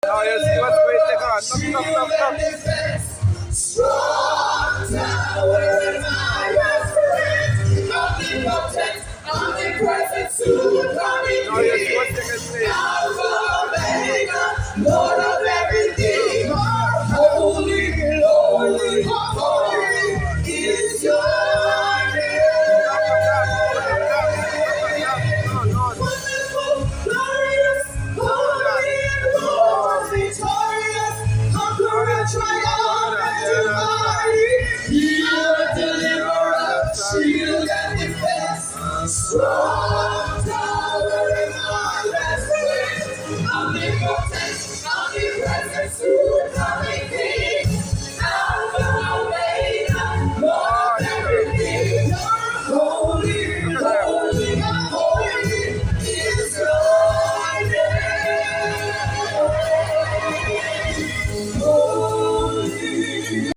Now you see what's going to go on. Knock, knock, knock, knock. Strong tower in my strength, omnipotent, omnipresent, soon coming Now you see King, what's going to say. Alpha, Omega, Lord